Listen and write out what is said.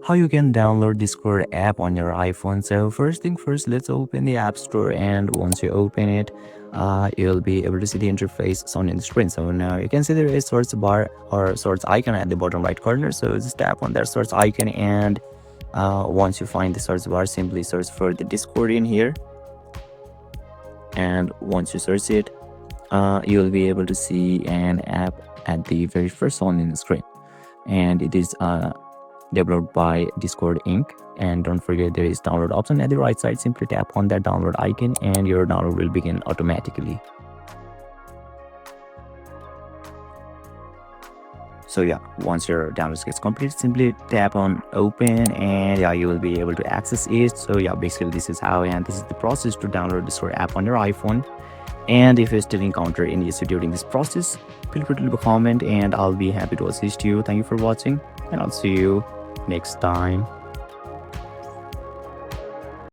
how you can download Discord app on your iPhone. So first thing first, let's open the App Store, and once you open it, you'll be able to see the interface on the screen. So now you can see there is search bar or search icon at the bottom right corner. So just tap on that search icon, and once you find the search bar, simply search for the Discord in here. And once you search it, you'll be able to see an app at the very first one in the screen, and it is developed by Discord Inc. And don't forget, there is download option at the right side. Simply tap on that download icon and your download will begin automatically. So yeah, once your download gets complete, simply tap on open, and yeah, you will be able to access it. So yeah, basically this is how, and this is the process to download Discord app on your iPhone. And if you still encounter any issue during this process, feel free to leave a comment and I'll be happy to assist you. Thank you for watching, and I'll see you next time.